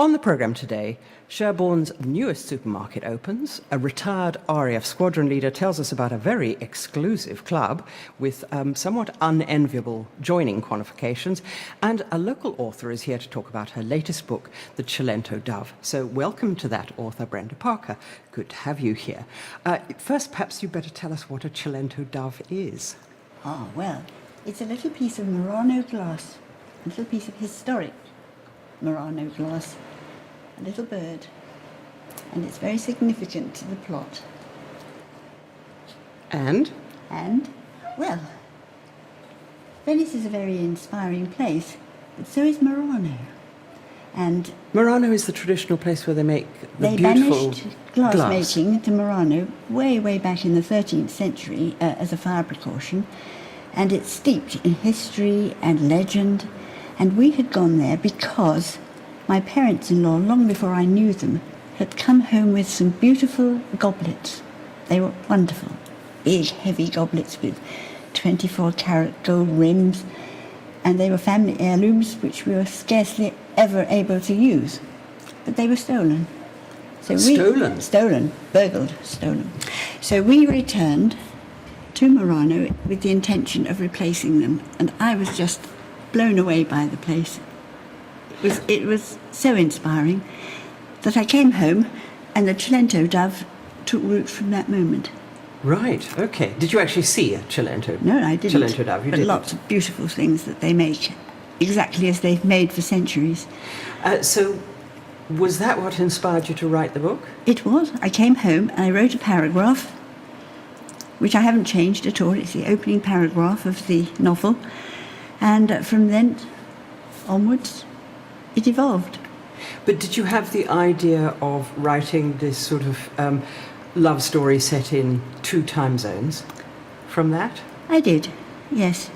On the programme today, Sherborne's newest supermarket opens, a retired RAF squadron leader tells us about a very exclusive club with somewhat unenviable joining qualifications, and a local author is here to talk about her latest book, The Cilento Dove. So welcome to that author, Brenda Parker. Good to have you here. First, perhaps you'd better tell us what a Cilento Dove is. Ah, well, it's a little piece of Murano glass, a little piece of historic Murano glass, a little bird, and it's very significant to the plot. And? Well, Venice is a very inspiring place, but so is Murano. And Murano is the traditional place where they make the they beautiful banished glass making to Murano way back in the 13th century as a fire precaution, and it's steeped in history and legend, and we had gone there because my parents-in-law, long before I knew them, had come home with some beautiful goblets. They were wonderful, big, heavy goblets with 24-carat gold rims, and they were family heirlooms which we were scarcely ever able to use. But they were stolen. Stolen, burgled, stolen. So we returned to Murano with the intention of replacing them, and I was just blown away by the place. It was so inspiring that I came home, and the Cilento Dove took root from that moment. Right, okay. Did you actually see a Cilento? No, I didn't. Cilento Dove, you but didn't. Lots of beautiful things that they make, exactly as they've made for centuries. So, was that what inspired you to write the book? It was. I came home and I wrote a paragraph, which I haven't changed at all. It's the opening paragraph of the novel. And from then onwards, it evolved. But did you have the idea of writing this sort of love story set in 2 time zones from that? I did, yes.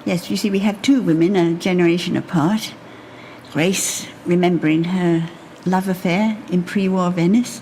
Yes, you see, we have 2 women a generation apart. Grace, remembering her love affair in pre-war Venice,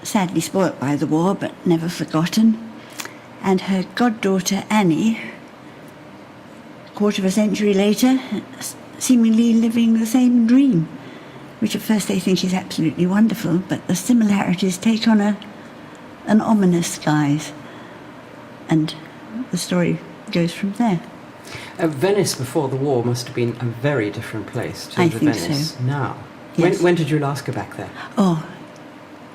sadly spoilt by the war but never forgotten, and her goddaughter Annie, a quarter of a century later, seemingly living the same dream, which at first they think is absolutely wonderful, but the similarities take on an ominous guise, and the story goes from there. Venice before the war must have been a very different place to I the think Venice so. now. Yes. When did you last go back there? Oh,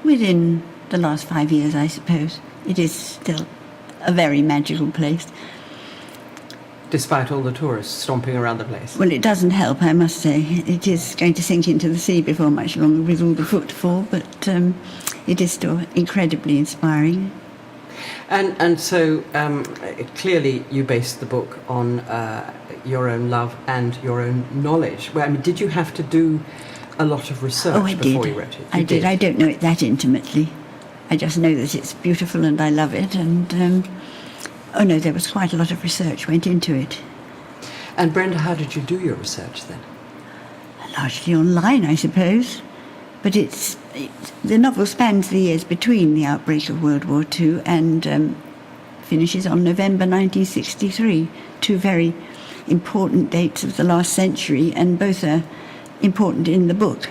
within the last 5 years, I suppose. It is still a very magical place. Despite all the tourists stomping around the place? Well, it doesn't help, I must say. It is going to sink into the sea before much longer with all the footfall, but it is still incredibly inspiring. And so clearly you based the book on your own love and your own knowledge. Well, I mean, did you have to do a lot of research before you wrote it? I did. I don't know it that intimately. I just know that it's beautiful and I love it, and oh no, there was quite a lot of research went into it. And Brenda, how did you do your research then? Largely online, I suppose. But the novel spans the years between the outbreak of World War II and finishes on November 1963, 2 very important dates of the last century, and both are important in the book.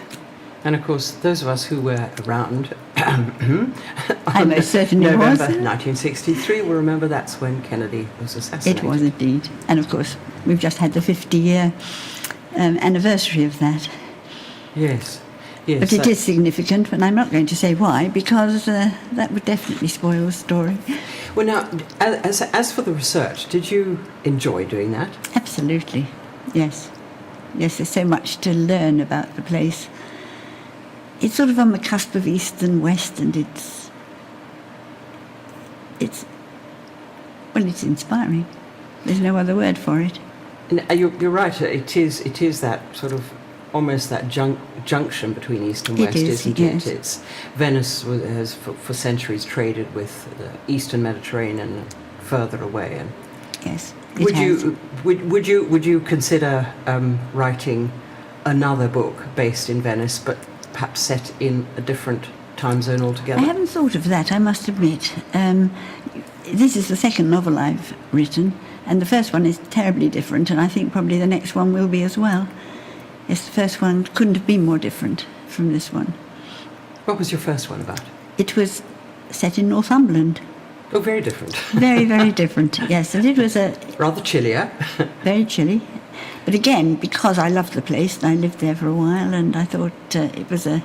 And of course, those of us who were around I most certainly November was. 1963 will remember that's when Kennedy was assassinated. It was indeed. And of course, we've just had the 50-year anniversary of that. Yes. Yes, but it is significant, but I'm not going to say why, because that would definitely spoil the story. Well, now, as for the research, did you enjoy doing that? Absolutely, yes. Yes, there's so much to learn about the place. It's sort of on the cusp of East and West, and it's inspiring. There's no other word for it. And you're right. It is that sort of almost that junction between East and West, isn't it? It's Venice has for centuries traded with the Eastern Mediterranean and further away. And yes, would you consider writing another book based in Venice, but perhaps set in a different time zone altogether? I haven't thought of that, I must admit. This is the second novel I've written, and the first one is terribly different, and I think probably the next one will be as well. Yes, the first one couldn't have been more different from this one. What was your first one about? It was set in Northumberland. Oh, very different. Very, very different, yes. And it was Rather chillier. very chilly. But again, because I loved the place, and I lived there for a while, and I thought it was a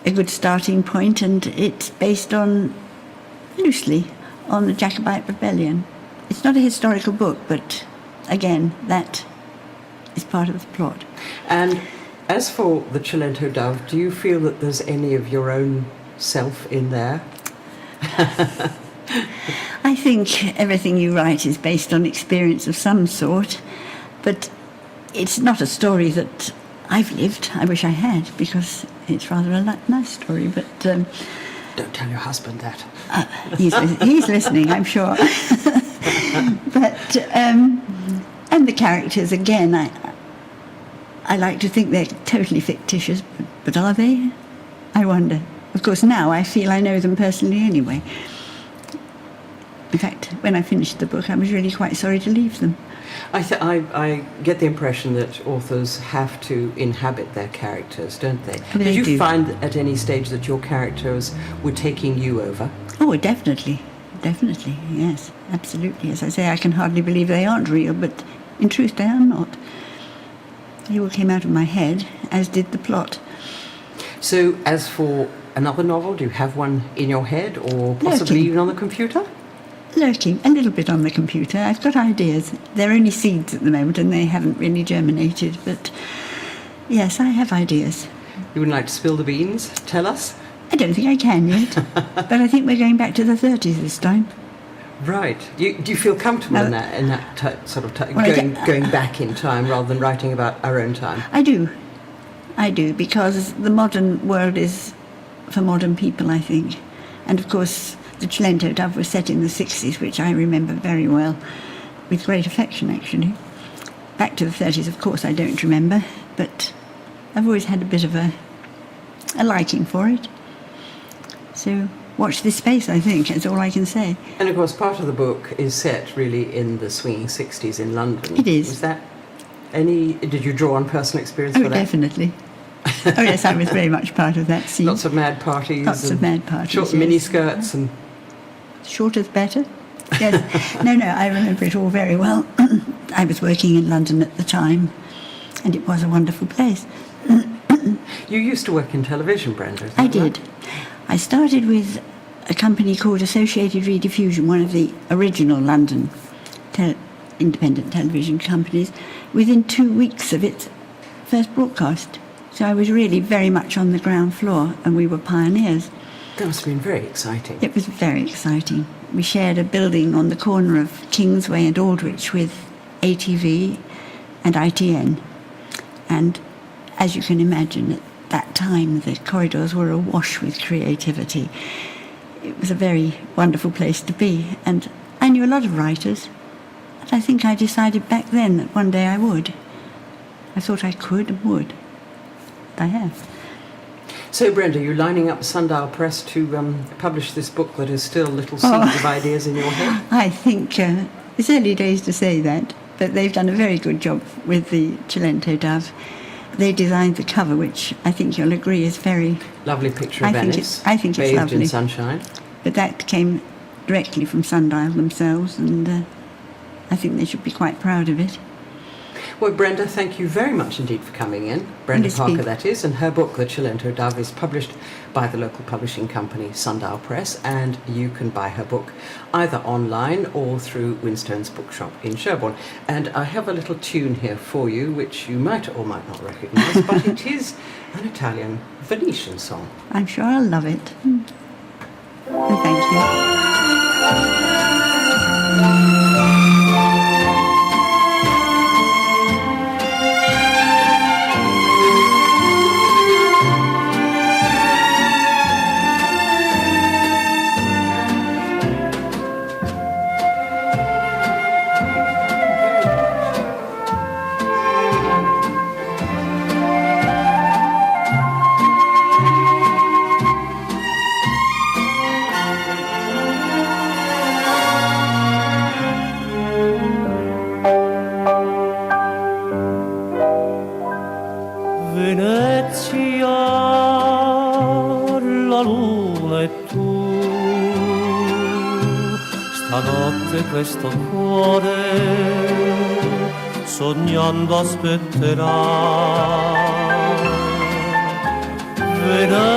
good starting point, and it's based loosely on the Jacobite Rebellion. It's not a historical book, but again, that is part of the plot. And as for the Cilento Dove, do you feel that there's any of your own self in there? I think everything you write is based on experience of some sort, but it's not a story that I've lived. I wish I had, because it's rather a nice story, but... Don't tell your husband that. He's listening, I'm sure. But, and the characters, again, I like to think they're totally fictitious, but are they? I wonder. Of course, now I feel I know them personally anyway. In fact, when I finished the book, I was really quite sorry to leave them. I get the impression that authors have to inhabit their characters, don't they? They Did you do. find at any stage that your characters were taking you over? Oh, definitely. Definitely, yes, absolutely. As I say, I can hardly believe they aren't real, but in truth they are not. They all came out of my head, as did the plot. So, as for another novel, do you have one in your head, or possibly Lurking. even on the computer? Lurking, a little bit on the computer. I've got ideas. They're only seeds at the moment and they haven't really germinated, but yes, I have ideas. You wouldn't like to spill the beans? Tell us? I don't think I can yet, but I think we're going back to the 30s this time. Right. Do you feel comfortable in that sort of going back in time rather than writing about our own time? I do, because the modern world is for modern people, I think. And of course, the Cilento Dove was set in the 60s, which I remember very well, with great affection, actually. Back to the 30s, of course, I don't remember, but I've always had a bit of a liking for it. So watch this space, I think, that's all I can say. And of course, part of the book is set really in the swinging 60s in London. It is. Was that did you draw on personal experience Oh, for that? definitely. Oh, yes, I was very much part of that scene. Lots of mad parties. Lots of mad parties, Short yes. miniskirts and... Shorter's better. Yes. No, I remember it all very well. I was working in London at the time, and it was a wonderful place. You used to work in television, Brenda, is that I right? did. I started with a company called Associated Rediffusion, one of the original London independent television companies, within 2 weeks of its first broadcast. So I was really very much on the ground floor, and we were pioneers. That must have been very exciting. It was very exciting. We shared a building on the corner of Kingsway and Aldwych with ATV and ITN. And as you can imagine, at that time, the corridors were awash with creativity. It was a very wonderful place to be. And I knew a lot of writers. And I think I decided back then that one day I would. I thought I could and would. And I have. So, Brenda, you're lining up Sundial Press to publish this book that is still little seeds of ideas in your head? I think it's early days to say that, but they've done a very good job with the Cilento Dove. They designed the cover, which I think you'll agree is very... Lovely picture of Venice, I think it's bathed lovely. in sunshine. But that came directly from Sundial themselves, and I think they should be quite proud of it. Well, Brenda, thank you very much indeed for coming in. Brenda Parker, that is, and her book, The Cilento Dove, is published by the local publishing company Sundial Press, and you can buy her book either online or through Winstone's bookshop in Sherborne. And I have a little tune here for you, which you might or might not recognise, but it is an Italian Venetian song. I'm sure I'll love it. And thank you. sdraiar la luna e tu. Stanotte questo cuore sognando aspetterà. Vedrà